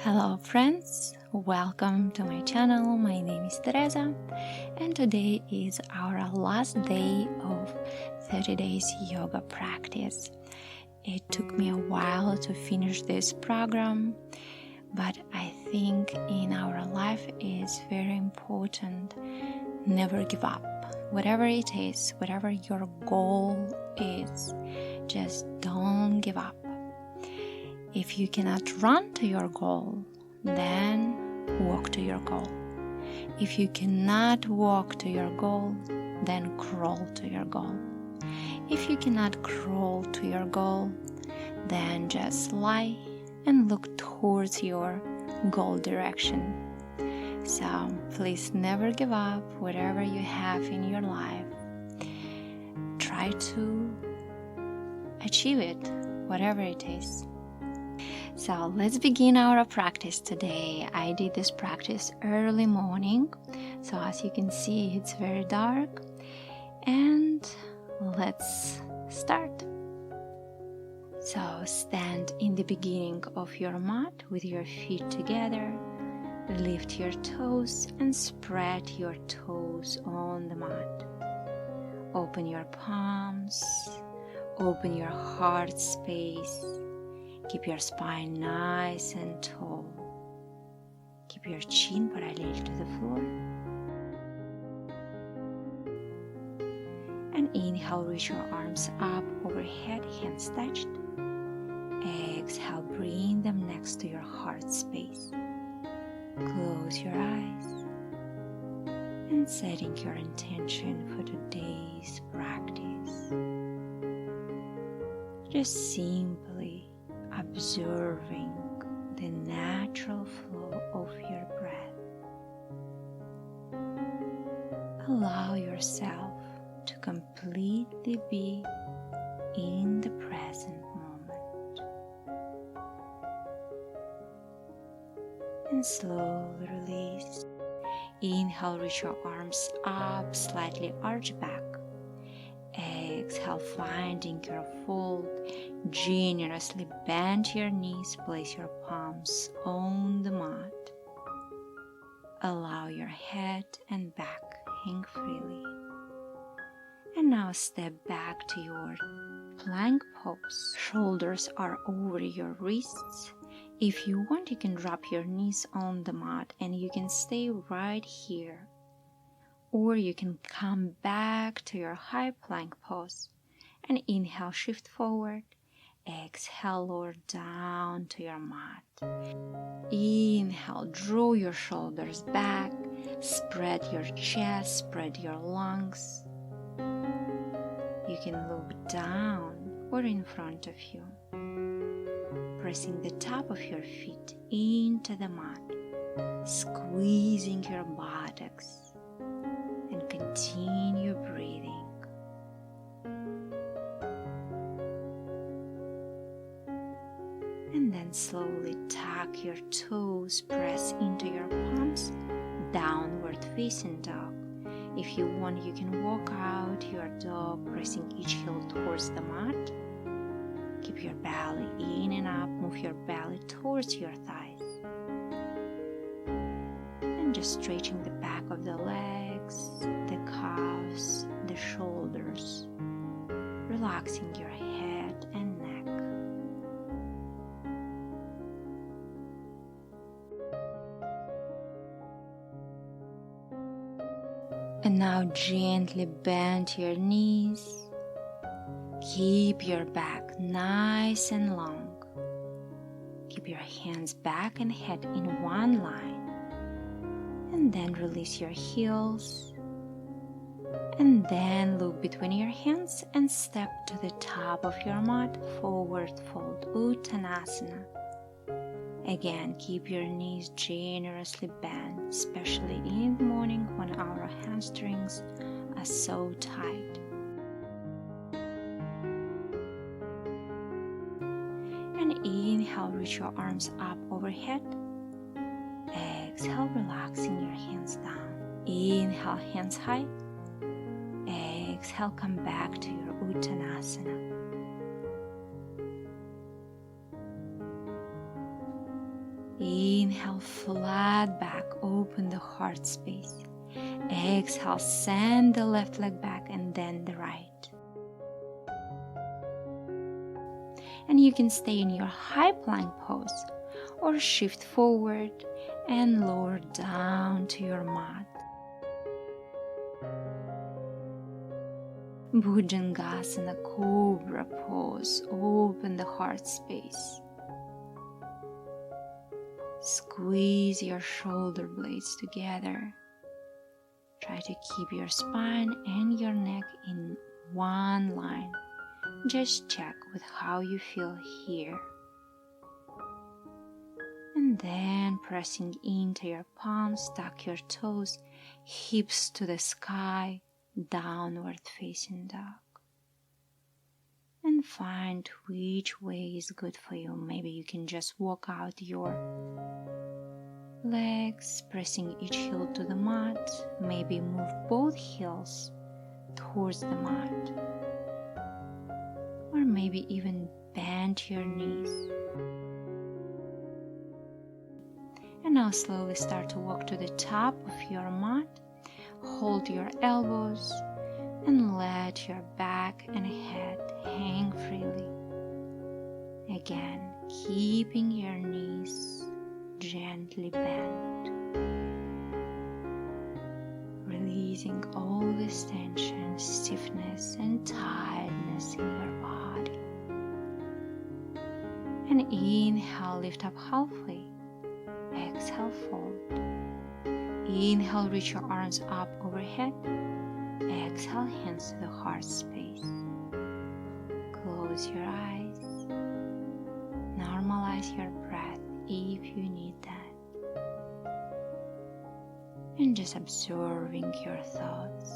Hello friends, welcome to my channel. My name is Teresa and today is our last day of 30 days yoga practice. It took me a while to finish this program, but I think in our life is very important never give up. Whatever it is, whatever your goal is, just don't give up. If you cannot run to your goal, then walk to your goal. If you cannot walk to your goal, then crawl to your goal. If you cannot crawl to your goal, then just lie and look towards your goal direction. So please never give up whatever you have in your life. Try to achieve it, whatever it is. So let's begin our practice today. I did this practice early morning, so as you can see it's very dark, and let's start. So stand in the beginning of your mat with your feet together, lift your toes and spread your toes on the mat. Open your palms, open your heart space. Keep your spine nice and tall. Keep your chin parallel to the floor. And inhale, reach your arms up overhead, hands touched. Exhale, bring them next to your heart space. Close your eyes and setting your intention for today's practice. Just simply observing the natural flow of your breath. Allow yourself to completely be in the present moment. And slowly release. Inhale, reach your arms up, slightly arch back. Exhale, finding your fold. Generously bend your knees, place your palms on the mat. Allow your head and back hang freely. And now step back to your plank pose. Shoulders are over your wrists. If you want, you can drop your knees on the mat and you can stay right here. Or you can come back to your high plank pose and inhale, shift forward. Exhale, lower down to your mat. Inhale, draw your shoulders back, spread your chest, spread your lungs. You can look down or in front of you, pressing the top of your feet into the mat, squeezing your buttocks, and continue breathing. And then slowly tuck your toes, press into your palms, downward facing dog. If you want, you can walk out your dog, pressing each heel towards the mat. Keep your belly in and up, move your belly towards your thighs. And just stretching the back of the legs, the calves, the shoulders, relaxing your head and neck. And now gently bend your knees. Keep your back nice and long. Keep your hands back and head in one line. And then release your heels. And then look between your hands and step to the top of your mat, forward fold, Uttanasana. Again, keep your knees generously bent, especially in the morning when our hamstrings are so tight. And inhale, reach your arms up overhead. Exhale, relaxing your hands down. Inhale, hands high. Exhale, come back to your Uttanasana. Inhale, flat back, open the heart space. Exhale, send the left leg back and then the right. And you can stay in your high plank pose or shift forward and lower down to your mat. Bhujangasana, cobra pose, open the heart space. Squeeze your shoulder blades together. Try to keep your spine and your neck in one line. Just check with how you feel here. And then pressing into your palms, tuck your toes, hips to the sky, downward facing dog. And find which way is good for you. Maybe you can just walk out your legs, pressing each heel to the mat. Maybe move both heels towards the mat. Or maybe even bend your knees. And now slowly start to walk to the top of your mat. Hold your elbows and let your back and head hang freely. Again, keeping your knees gently bent. Releasing all this tension, stiffness and tiredness in your body. And inhale, lift up halfway. Exhale, fold. Inhale, reach your arms up overhead. Exhale, hands to the heart space. Close your eyes. Normalize your breath if you need that. And just absorbing your thoughts.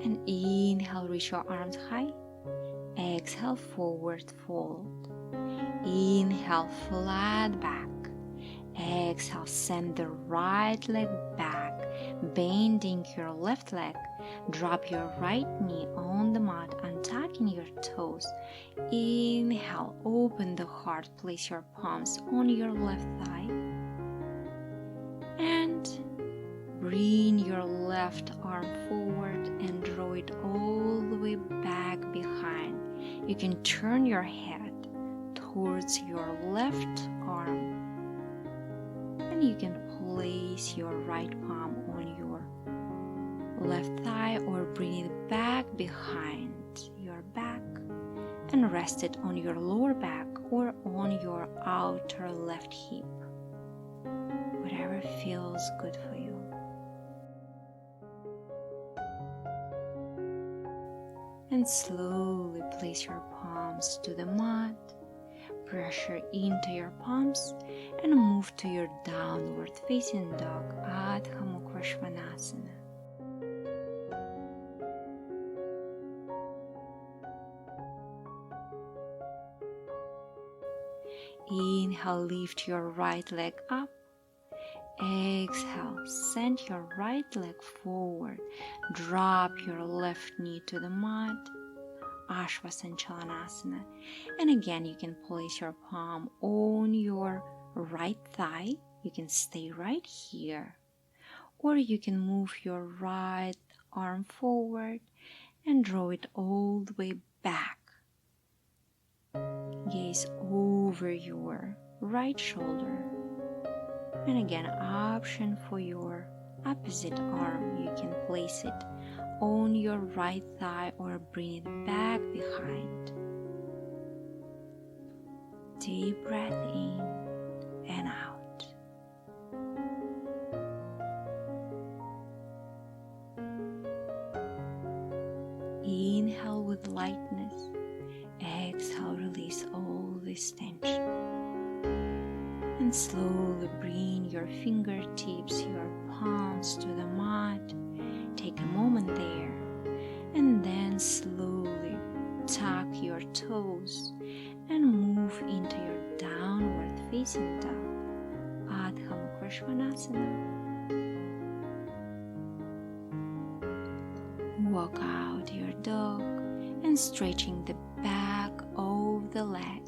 And inhale, reach your arms high. Exhale, forward fold. Inhale, flat back. Exhale, send the right leg back, bending your left leg. Drop your right knee on the mat, untucking your toes. Inhale, open the heart, place your palms on your left thigh. And bring your left arm forward and draw it all the way back behind. You can turn your head towards your left arm. And you can place your right palm on your left thigh or bring it back behind your back and rest it on your lower back or on your outer left hip. Whatever feels good for you. And slowly place your palms to the mat. Pressure into your palms and move to your downward facing dog, Adho Mukha Svanasana. Inhale, lift your right leg up. Exhale, send your right leg forward. Drop your left knee to the mat. Ashvasanchalanasana. And again, you can place your palm on your right thigh. You can stay right here. Or you can move your right arm forward and draw it all the way back. Gaze over your right shoulder. And again, option for your opposite arm. You can place it on your right thigh or bring it back behind. Deep breath in and out. Inhale with lightness. Exhale, release all this tension. And slowly bring your fingertips, your palms to the mat. Take a moment there. And then slowly tuck your toes and move into your downward facing dog, Adho Mukha Svanasana. Walk out your dog and stretching the back of the leg.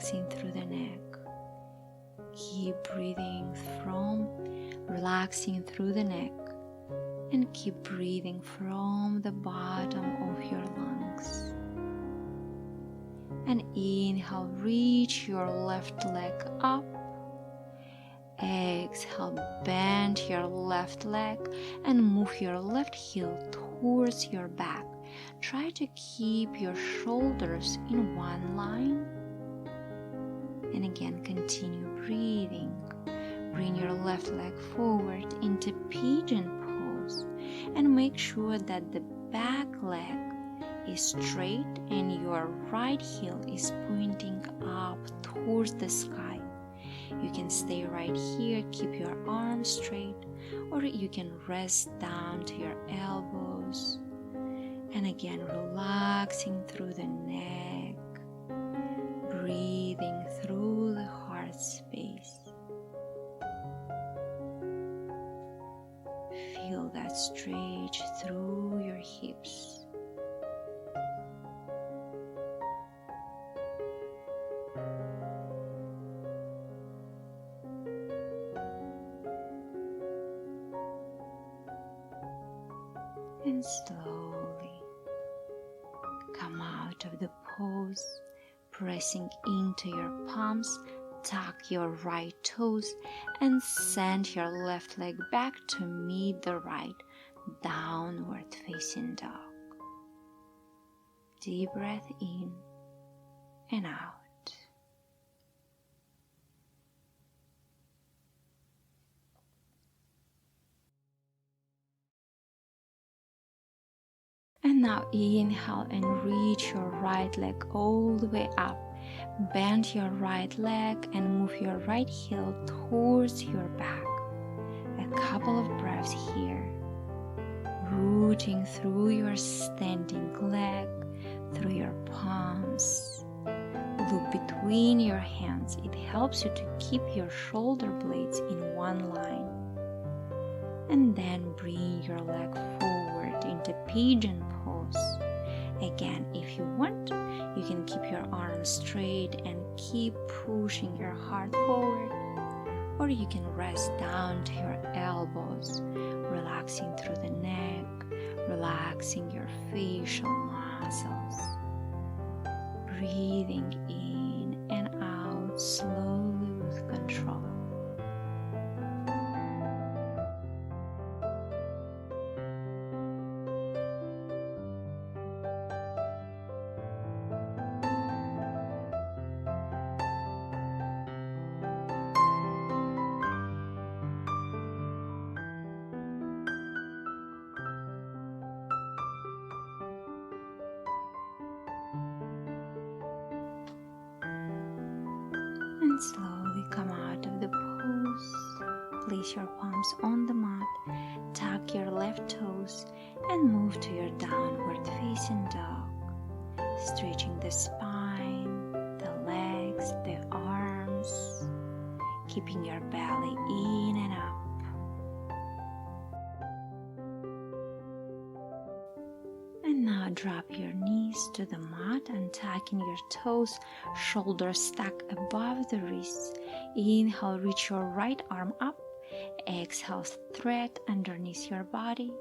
relaxing through the neck. Keep breathing from relaxing through the neck, and keep breathing from the bottom of your lungs. And inhale, reach your left leg up. Exhale, bend your left leg and move your left heel towards your back. Try to keep your shoulders in one line. And again, continue breathing. Bring your left leg forward into pigeon pose and make sure that the back leg is straight and your right heel is pointing up towards the sky. You can stay right here, keep your arms straight, or you can rest down to your elbows. And again, relaxing through the neck, breathing through the heart space. Feel that stretch through your hips. And slowly come out of the pose, pressing into your palms. Tuck your right toes and send your left leg back to meet the right, downward facing dog. Deep breath in and out. And now inhale and reach your right leg all the way up. Bend your right leg and move your right heel towards your back. A couple of breaths here. Rooting through your standing leg, through your palms. Look between your hands. It helps you to keep your shoulder blades in one line. And then bring your leg forward into pigeon pose. Again, if you want, you can keep your arms straight and keep pushing your heart forward, or you can rest down to your elbows, relaxing through the neck, relaxing your facial muscles. Breathing in and out slowly with control. And slowly come out of the pose. Place your palms on the mat, tuck your left toes, and move to your downward facing dog. Stretching the spine, the legs, the arms, keeping your belly in and up. And now drop your knees to the mat and tucking your toes, shoulders stack above the wrists. Inhale, reach your right arm up. Exhale, thread underneath your body.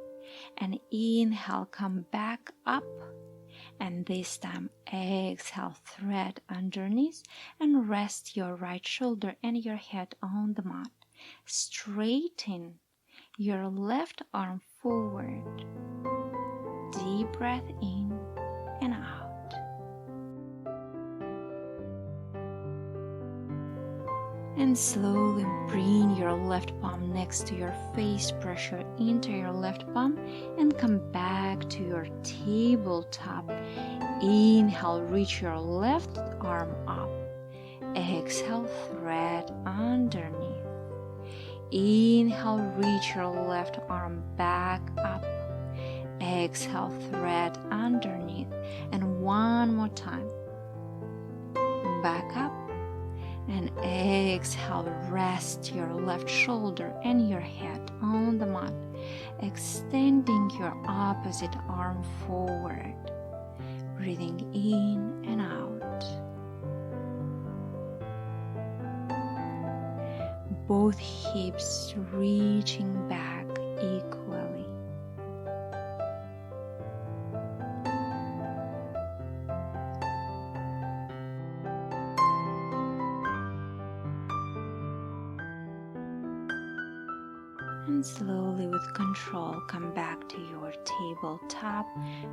And inhale, come back up. And this time, exhale, thread underneath and rest your right shoulder and your head on the mat. Straighten your left arm forward. Deep breath in and out. And slowly bring your left palm next to your face, pressure into your left palm, and come back to your tabletop. Inhale, reach your left arm up. Exhale, thread underneath. Inhale, reach your left arm back up. Exhale, thread underneath. And one more time. Back up. And exhale, rest your left shoulder and your head on the mat, extending your opposite arm forward, breathing in and out. both hips reaching back equally. And slowly with control come back to your tabletop,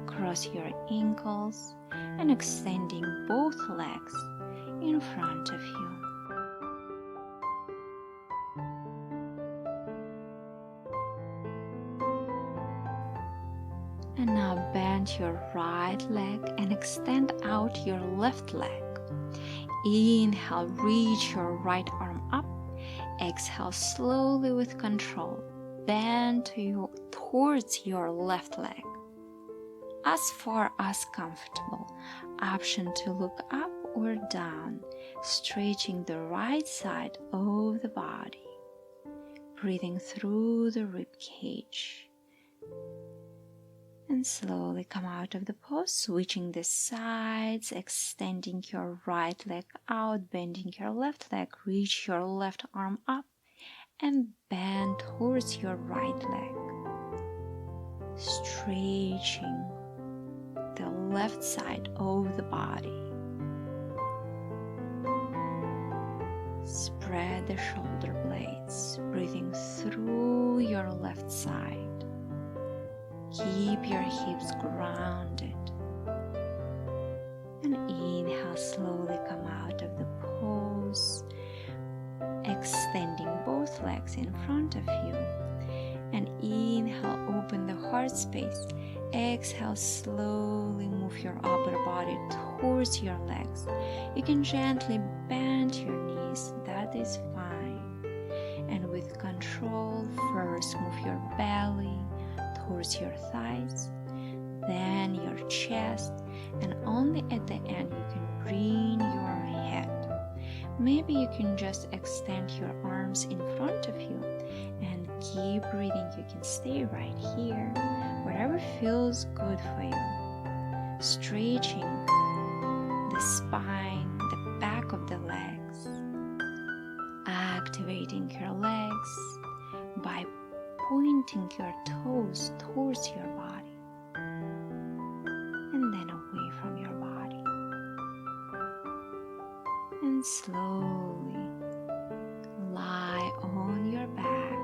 cross your ankles and extending both legs in front of you. And now bend your right leg and extend out your left leg. Inhale, reach your right arm up. Exhale slowly with control. Bend towards your left leg. As far as comfortable. Option to look up or down, stretching the right side of the body. Breathing through the rib cage. And slowly come out of the pose, switching the sides, extending your right leg out, bending your left leg, reach your left arm up, and bend towards your right leg. Stretching the left side of the body. Spread the shoulder blades, breathing through your left side. Keep your hips grounded. And inhale, slowly come out of the pose, extending both legs in front of you. And inhale, open the heart space. Exhale, slowly move your upper body towards your legs. You can gently bend your knees, that is fine. And with control, first move your belly towards your thighs, then your chest, and only at the end you can bring your head. Maybe you can just extend your arms in front of you and keep breathing. You can stay right here, whatever feels good for you. Stretching the spine, the back of the legs, activating your legs by pointing your toes towards your body and then away from your body. And slowly lie on your back.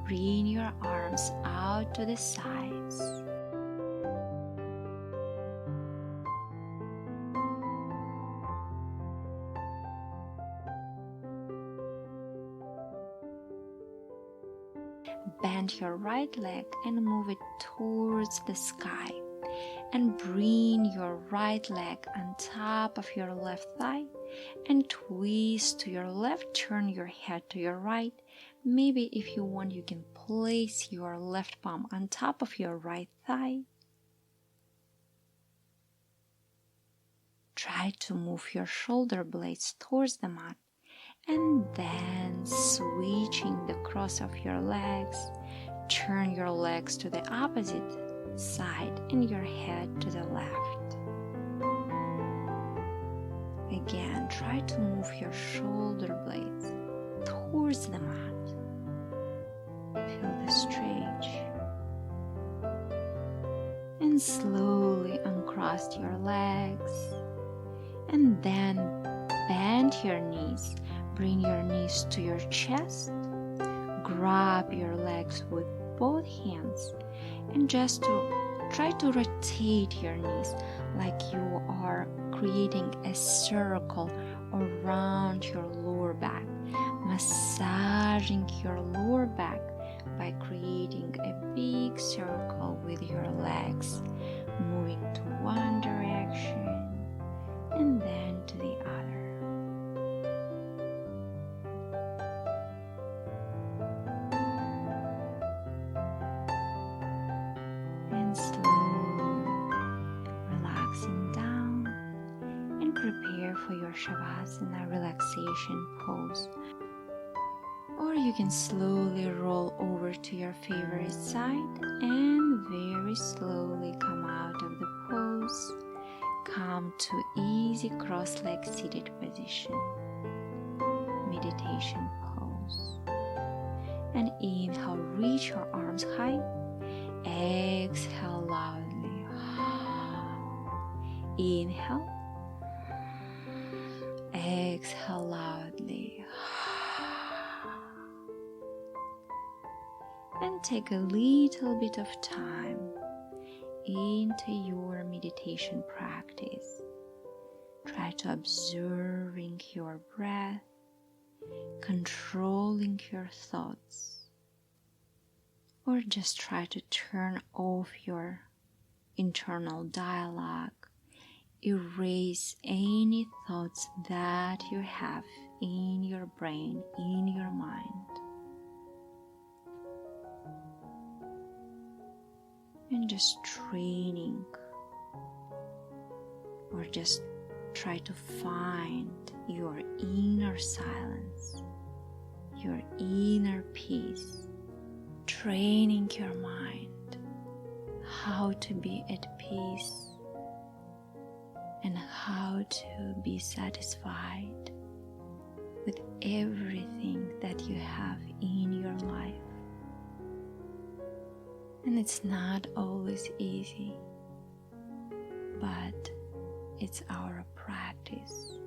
Bring your arms out to the sides. Bend your right leg and move it towards the sky. And bring your right leg on top of your left thigh and twist to your left. Turn your head to your right. Maybe if you want, you can place your left palm on top of your right thigh. Try to move your shoulder blades towards the mat. And then switching the cross of your legs, turn your legs to the opposite side and your head to the left. Again, try to move your shoulder blades towards the mat. Feel the stretch. And slowly uncross your legs. And then bend your knees. Bring your knees to your chest. Grab your legs with both hands and just try to rotate your knees like you are creating a circle around your lower back, massaging your lower back by creating a big circle with your legs, moving to one direction and then to the other. Prepare for your Shavasana relaxation pose. Or you can slowly roll over to your favorite side and very slowly come out of the pose. Come to easy cross-leg seated position. Meditation pose. And inhale, reach your arms high. Exhale loudly. Inhale. Exhale loudly. And take a little bit of time into your meditation practice. Try to observing your breath, controlling your thoughts, or just try to turn off your internal dialogue, erase any thoughts that you have in your brain, in your mind. And just training, or just try to find your inner silence, your inner peace, training your mind how to be at peace and how to be satisfied with everything that you have in your life. And it's not always easy, but it's our practice.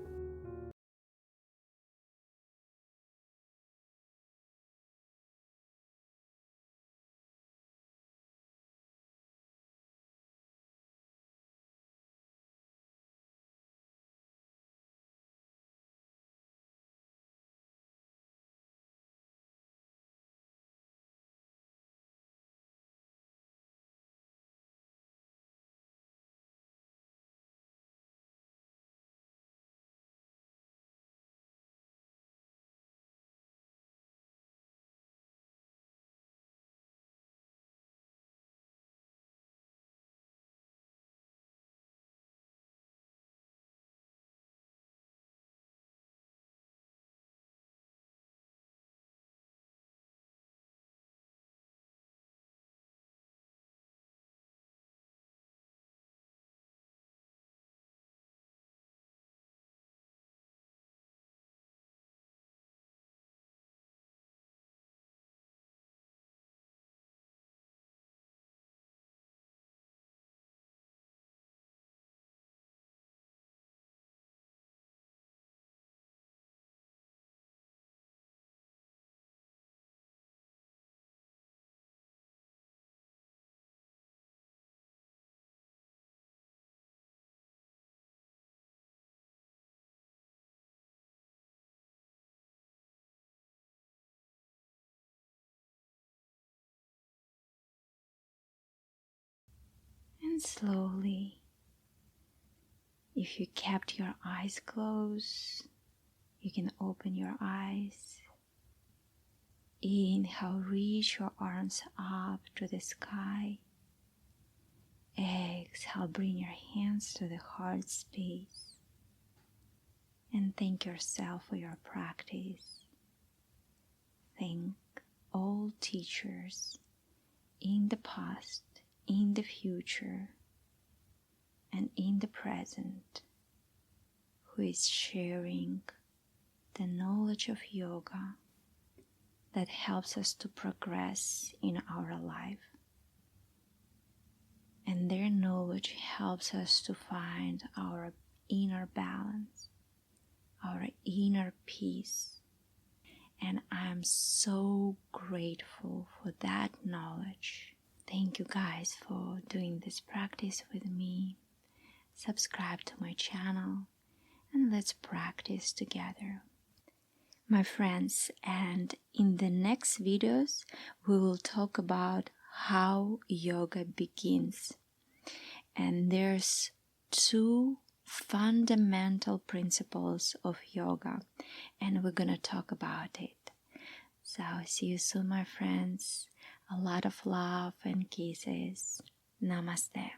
And slowly, if you kept your eyes closed, you can open your eyes. Inhale, reach your arms up to the sky. Exhale, bring your hands to the heart space. And thank yourself for your practice. Thank all teachers in the past, in the future, and in the present who is sharing the knowledge of yoga that helps us to progress in our life. And their knowledge helps us to find our inner balance, our inner peace. And I'm so grateful for that knowledge. Thank you guys for doing this practice with me. Subscribe to my channel and let's practice together. My friends, and in the next videos we will talk about how yoga begins. And there's two fundamental principles of yoga, and we're gonna talk about it. So see you soon, my friends. A lot of love and kisses. Namaste.